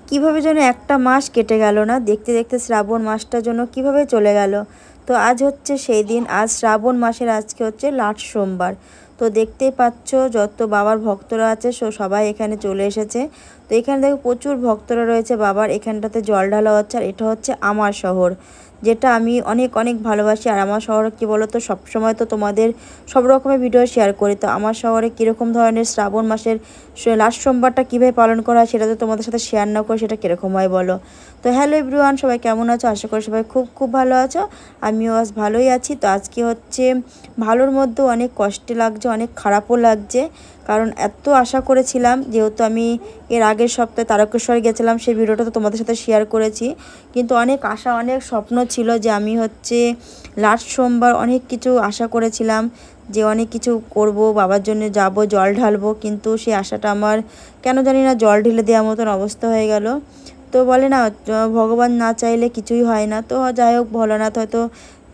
কিভাবে যেন একটা মাস কেটে গেল না, দেখতে দেখতে শ্রাবণ মাসটা যেন কিভাবে চলে গেল। তো আজ হচ্ছে সেই দিন, আজ শ্রাবণ মাসের আজকে হচ্ছে লাস্ট সোমবার। তো দেখতেই পাচ্ছ যত বাবার ভক্তরা আছে সবাই এখানে চলে এসেছে। তো এখানে দেখো প্রচুর ভক্তরা রয়েছে বাবার, এখানটাতে জল ঢালা হচ্ছে। আর এটা হচ্ছে আমার শহর, যেটা আমি অনেক অনেক ভালোবাসি। আর আমার শহরে কী বলো তো, সবসময় তো তোমাদের সব রকমের ভিডিও শেয়ার করি। তো আমার শহরে কীরকম ধরনের শ্রাবণ মাসের লাস্ট সোমবারটা কীভাবে পালন করা হয় সেটা তো তোমাদের সাথে শেয়ার না করে সেটা কীরকম হয় বলো। তো হ্যালো এভরিওয়ান, সবাই কেমন আছো? আশা করি সবাই খুব খুব ভালো আছো। আমিও আজ ভালোই আছি। তো আজকে হচ্ছে ভালোর মধ্যেও অনেক কষ্টে লাগছে, অনেক খারাপও লাগছে। কারণ এত আশা করেছিলাম, যেহেতু আমি এর আগের সপ্তাহে তারকেশ্বরে গেছিলাম, সেই ভিডিওটা তো তোমাদের সাথে শেয়ার করেছি। কিন্তু অনেক আশা, অনেক স্বপ্ন ছিল যে আমি হচ্ছে লাস্ট সোমবার অনেক কিছু আশা করেছিলাম, যে অনেক কিছু করব, বাবার জন্য যাব, জল ঢালবো। কিন্তু সেই আশাটা আমার কেন জানি না জল ঢেলে দেওয়ার মতন অবস্থা হয়ে গেল। তো বলে না, ভগবান না চাইলে কিছুই হয় না। তো যাই হোক, ভোলানাথ হয়তো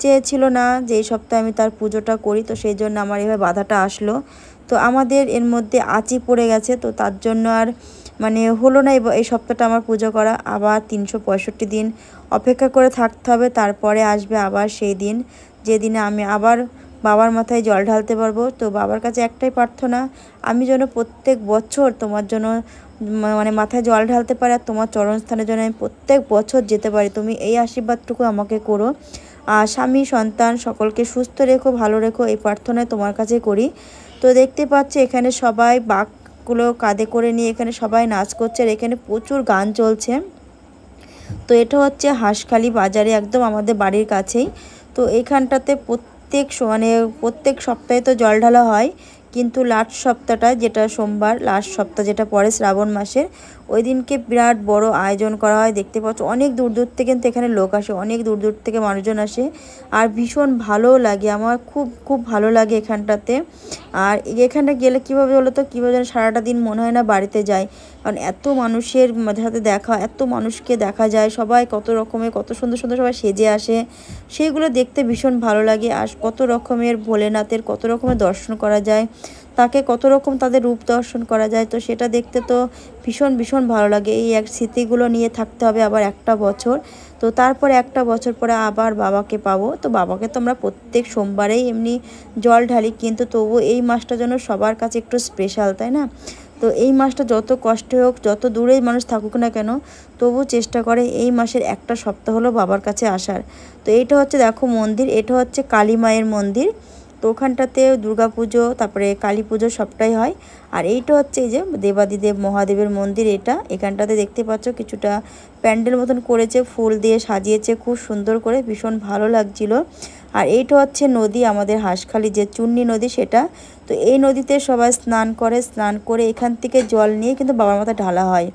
চেয়েছিল না যে এই সপ্তাহে আমি তার পুজোটা করি, তো সেই জন্য আমার এভাবে বাধাটা আসলো। তো আমাদের এর মধ্যে আঁচি পড়ে গেছে, তো তার জন্য আর মানে হলো না এই সপ্তাহটা আমার পুজো করা। আবার 365 দিন অপেক্ষা করে থাকতে হবে, তারপরে আসবে আবার সেই দিন, যেদিনে আমি আবার বাবার মাথায় জল ঢালতে পারবো। তো বাবার কাছে একটাই প্রার্থনা, আমি যেন প্রত্যেক বছর তোমার জন্য মানে মাথায় জল ঢালতে পারি, আর তোমার চরণস্থানের জন্য আমি প্রত্যেক বছর যেতে পারি। তুমি এই আশীর্বাদটুকু আমাকে করো। আর স্বামী সন্তান সকলকে সুস্থ রেখো, ভালো রেখো, এই প্রার্থনায় তোমার কাছে করি। তো দেখতে পাচ্ছি এখানে সবাই বাঘগুলো কাঁধে করে নিয়ে এখানে সবাই নাচ করছে, আর এখানে প্রচুর গান চলছে। তো এটা হচ্ছে হাঁসখালি বাজারে, একদম আমাদের বাড়ির কাছেই। তো এইখানটাতে প্রত্যেক সপ্তাহে তো জল ঢালা হয়, কিন্তু লাস্ট সপ্তাহটা যেটা সোমবার, লাস্ট সপ্তাহ যেটা পরে শ্রাবণ মাসের, ওই দিনকে বিরাট বড় আয়োজন করা হয়। দেখতে পাচ্ছ অনেক দূর দূর থেকে কিন্তু এখানে লোক আসে, অনেক দূর দূর থেকে মানুষজন আসে। আর ভীষণ ভালোও লাগে, আমার খুব খুব ভালো লাগে এখানটাতে। আর এখানটা গেলে কীভাবে বলো তো, কীভাবে যেন সারাটা দিন মনে হয় না বাড়িতে যাই। কারণ এত মানুষের সাথে দেখা, এত মানুষকে দেখা যায়, সবাই কত রকমের কত সুন্দর সুন্দর সবাই সেজে আসে, সেইগুলো দেখতে ভীষণ ভালো লাগে। আর কত রকমের ভোলেনাথের কত রকমের দর্শন করা যায়, তাকে কত রকম তাদের রূপ দর্শন করা যায়। তো সেটা দেখতে তো ভীষণ ভীষণ ভালো লাগে। এই এক স্মৃতিগুলো নিয়ে থাকতে হবে আবার একটা বছর। তো তারপরে একটা বছর পরে আবার বাবাকে পাবো। তো বাবাকে তো আমরা প্রত্যেক সোমবারেই এমনি জল ঢালি, কিন্তু তবু এই মাসটা যেন সবার কাছে একটু স্পেশাল, তাই না? তো এই মাসটা যত কষ্ট হোক, যত দূরেই মানুষ থাকুক না কেন, তবু চেষ্টা করে এই মাসের একটা সপ্তাহ হলো বাবার কাছে আসার। তো এইটা হচ্ছে দেখো মন্দির, এটা হচ্ছে কালী মায়ের মন্দির। তো ওখানটাতে দুর্গা পুজো, তারপরে কালী পুজো সবটাই হয়। আর এইটা হচ্ছে এই যে দেবাদিদেব মহাদেবের মন্দির, এখানটাতে দেখতে পাচ্ছ কিছুটা প্যান্ডেল মতন করেছে, ফুল দিয়ে সাজিয়েছে খুব সুন্দর করে, ভীষণ ভালো লাগছিল। আর এইটা হচ্ছে নদী, আমাদের হাঁসখালি যে চূর্ণী নদী সেটা। তো এই নদীতে সবাই স্নান করে, স্নান করে এখান থেকে জল নিয়ে কিন্তু বাবার মাথায় ঢালা হয়।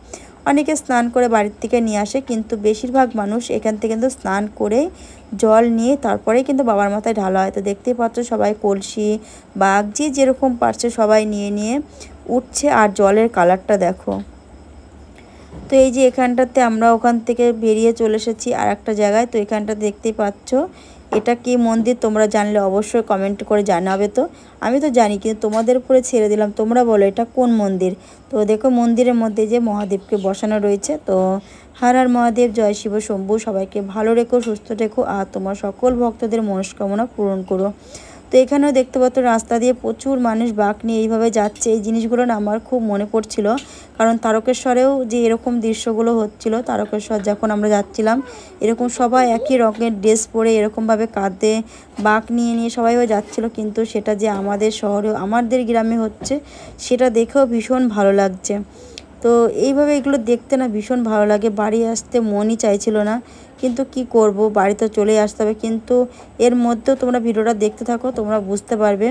অনেকে স্নান করে বাড়ির থেকে নিয়ে আসে, কিন্তু বেশিরভাগ মানুষ এখান থেকে কিন্তু স্নান করে জল নিয়ে তারপরেই কিন্তু বাবার মাথায় ঢালা হয়। তো দেখতেই পাচ্ছ সবাই কলসি বাঘ যে যেরকম পারছে সবাই নিয়ে নিয়ে উঠছে। আর জলের কালারটা দেখো। তো এই যে এখানটাতে আমরা ওখান থেকে বেরিয়ে চলে এসেছি আর একটা জায়গায়। তো এখানটা দেখতেই পাচ্ছ এটা কি মন্দির, তোমরা জানলে অবশ্যই কমেন্ট করে জানাবে। তো আমি তো জানি, কিন্তু তোমাদের উপরে ছেড়ে দিলাম, তোমরা বলো এটা কোন মন্দির। তো দেখো মন্দিরের মধ্যে যে মহাদেবকে বসানো রয়েছে। তো হর হর মহাদেব, জয় শিব শম্ভু, সবাইকে ভালো রেখো, সুস্থ রেখো, আর তোমার সকল ভক্তদের মনস্কামনা পূরণ করো। তো এখানেও দেখতে পাচ্ছ রাস্তা দিয়ে প্রচুর মানুষ বাঁক নিয়ে এইভাবে যাচ্ছে। এই জিনিসগুলো না আমার খুব মনে পড়ছিল, কারণ তারকেশ্বরেও যে এরকম দৃশ্যগুলো হচ্ছিল, তারকেশ্বর যখন আমরা যাচ্ছিলাম এরকম সবাই একই রকমের ড্রেস পরে এরকমভাবে কাঁধে বাঁক নিয়ে নিয়ে সবাইও যাচ্ছিল। কিন্তু সেটা যে আমাদের শহরে, আমাদের গ্রামে হচ্ছে, সেটা দেখেও ভীষণ ভালো লাগছে। তো এইভাবে এগুলো দেখতে না ভীষণ ভালো লাগে, বাড়ি আসতে মনই চাইছিল না, কিন্তু কি করব, বাড়িতে চলে আসতে হবে। কিন্তু এর মধ্যেও তোমরা ভিডিওটা দেখতে থাকো, তোমরা বুঝতে পারবে।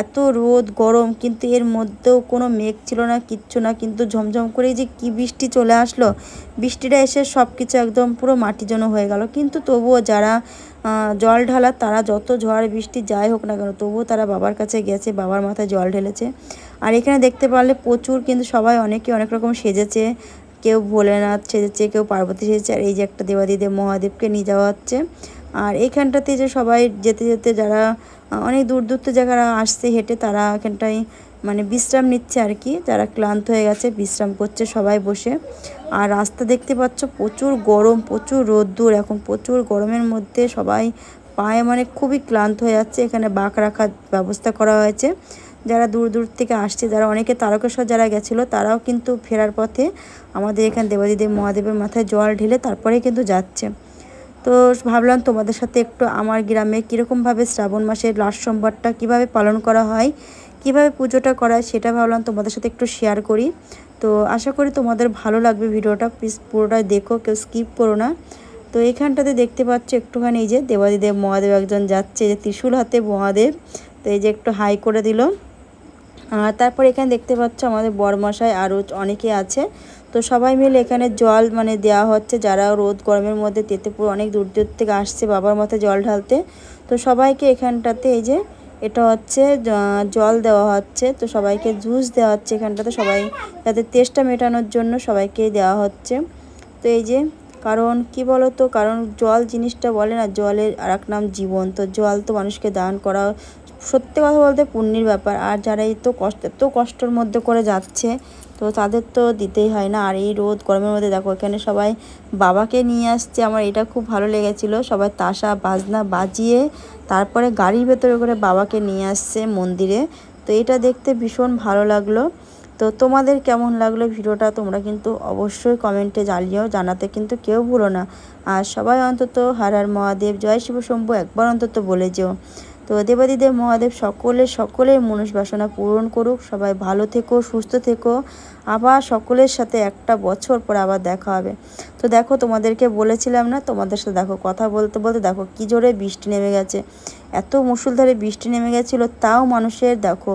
এত রোদ গরম, কিন্তু এর মধ্যেও কোনো মেঘ ছিল না, কিচ্ছু না, কিন্তু ঝমঝম করে যে কি বৃষ্টি চলে আসলো, বৃষ্টিটা এসে সব কিছু একদম পুরো মাটি যেন হয়ে গেল। কিন্তু তবুও যারা জল ঢালা, তারা যত ঝড় বৃষ্টি যাই হোক না কেন, তবুও তারা বাবার কাছে গেছে, বাবার মাথায় জল ঢেলেছে। আর এখানে দেখতে পারলে প্রচুর কিন্তু সবাই অনেকে অনেক রকম সেজেছে, কেউ ভোলেনাথ সেজেছে, কেউ পার্বতী সেজেছে। আর এই যে একটা দেবাদিদেব মহাদেবকে নিয়ে যাওয়া হচ্ছে। আর এইখানটাতে যে সবাই যেতে যেতে যারা অনেক দূর দূর থেকে যারা আসছে হেঁটে, তারা এখানটায় মানে বিশ্রাম নিচ্ছে আর কি, যারা ক্লান্ত হয়ে গেছে বিশ্রাম করছে সবাই বসে। আর রাস্তা দেখতে পাচ্ছ প্রচুর গরম, প্রচুর রোদ্দুর, এখন প্রচুর গরমের মধ্যে সবাই পায়ে মানে খুবই ক্লান্ত হয়ে যাচ্ছে। এখানে বাঁক রাখার ব্যবস্থা করা হয়েছে, যারা দূর দূর থেকে আসছে, যারা অনেকে তারকেশ্বর যারা গেছিলো তারাও কিন্তু ফেরার পথে আমাদের এখানে দেবাদিদেব মহাদেবের মাথায় জল ঢেলে তারপরেই কিন্তু যাচ্ছে। তো ভাবলাম তোমাদের সাথে একটু আমার গ্রামে কীরকমভাবে শ্রাবণ মাসের লাস্ট সোমবারটা কীভাবে পালন করা হয়, কিভাবে পুজোটা করা হয়, সেটা ভাবলাম তোমাদের সাথে একটু শেয়ার করি। তো আশা করি তোমাদের ভালো লাগবে ভিডিওটা, প্লিজ পুরোটা দেখো, কেউ স্কিপ করো না। তো এখানটাতে দেখতে পাচ্ছ একটুখানি এই যে দেবাদিদেব মহাদেব একজন যাচ্ছে, যে ত্রিশূল হাতে মহাদেব, তো এই যে একটু হাই করে দিল। আর তারপর এখানে দেখতে পাচ্ছ আমাদের বরমশাই আরও অনেকে আছে। তো সবাই মিলে এখানে জল মানে দেওয়া হচ্ছে, যারা রোদ গরমের মধ্যে তেতেপুর অনেক দূর দূর থেকে আসছে বাবার মাথায় জল ঢালতে। তো সবাইকে এখানটাতে এই যে এটা হচ্ছে জল দেওয়া হচ্ছে, তো সবাইকে জুস দেওয়া হচ্ছে এখানটাতে, সবাই যাতে তেষ্টা মেটানোর জন্য সবাইকেই দেওয়া হচ্ছে। তো এই যে কারণ কি বলো তো, কারণ জল জিনিসটা বলে না, জলের আর এক নাম জীবন। তো জল তো মানুষকে দান করা সত্যি কথা বলতে পুণ্যের ব্যাপার। আর যারা এই তো এত কষ্টের মধ্যে করে যাচ্ছে, তো তাদের তো দিতেই হয় না। আর এই রোদ গরমের মধ্যে দেখো এখানে সবাই বাবাকে নিয়ে আসছে, আমার এটা খুব ভালো লেগেছিলো। সবাই তাসা বাজনা বাজিয়ে তারপরে গাড়ির ভেতরে করে বাবাকে নিয়ে আসছে মন্দিরে। তো এটা দেখতে ভীষণ ভালো লাগলো। তো তোমাদের কেমন লাগলো ভিডিওটা তোমরা কিন্তু অবশ্যই কমেন্টে জানাতে কিন্তু কেউ ভুলো না। আর সবাই অন্তত হর হর মহাদেব, জয় শিব শম্ভু একবার অন্তত বলে যেও। তো দেবাদিদেব মহাদেব সকলের মনস্বাসনা পূরণ করুক। সবাই ভালো থেকো, সুস্থ থেকো, আবার সকলের সাথে একটা বছর পর আবার দেখা হবে। তো দেখো তোমাদেরকে বলেছিলাম না, তোমাদের সাথে দেখো কথা বলতে বলতে দেখো কী জোরে বৃষ্টি নেমে গেছে, এত মুষলধারে বৃষ্টি নেমে গেছিলো, তাও মানুষের দেখো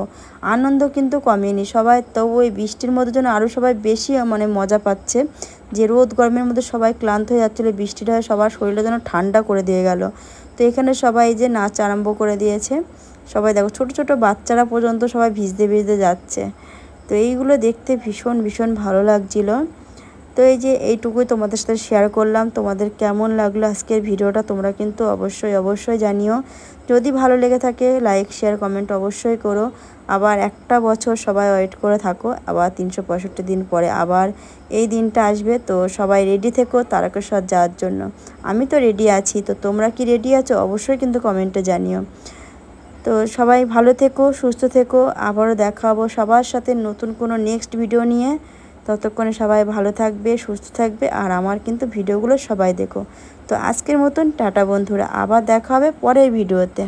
আনন্দ কিন্তু কমেনি। সবাই তো ওই বৃষ্টির মধ্যে যেন আরও সবাই বেশি মানে মজা পাচ্ছে, যে রোদ গরমের মধ্যে সবাই ক্লান্ত হয়ে যাচ্ছিলো, বৃষ্টিটা সবার শরীরটা যেন ঠান্ডা করে দিয়ে গেল। তো এখানে সবাই যে নাচ আরম্ভ করে দিয়েছে, সবাই দেখো ছোট ছোট বাচ্চারা পর্যন্ত সবাই ভিজতে ভিজতে যাচ্ছে। তো এইগুলো দেখতে ভীষণ ভীষণ ভালো লাগছিল। তো এই যে এইটুকুই তোমাদের সাথে শেয়ার করলাম। তোমাদের কেমন লাগলো আজকের ভিডিওটা তোমরা কিন্তু অবশ্যই জানিও। যদি ভালো লেগে থাকে লাইক শেয়ার কমেন্ট অবশ্যই করো। আবার একটা বছর সবাই ওয়েট করে থাকো, আবার 365 দিন পরে আবার এই দিনটা আসবে। তো সবাই রেডি থেকো তারকেশ্বর যাওয়ার জন্য। আমি তো রেডি আছি, তো তোমরা কি রেডি আছো অবশ্যই কিন্তু কমেন্টে জানিও। তো সবাই ভালো থেকো, সুস্থ থেকো, আবারও দেখা হবো সবার সাথে নতুন কোনো নেক্সট ভিডিও নিয়ে। ততক্ষণে সবাই ভালো থাকবে, সুস্থ থাকবে, আর আমার কিন্তু ভিডিওগুলো সবাই দেখো। তো আজকের মতন টাটা বন্ধুরা, আবার দেখা হবে পরের ভিডিওতে।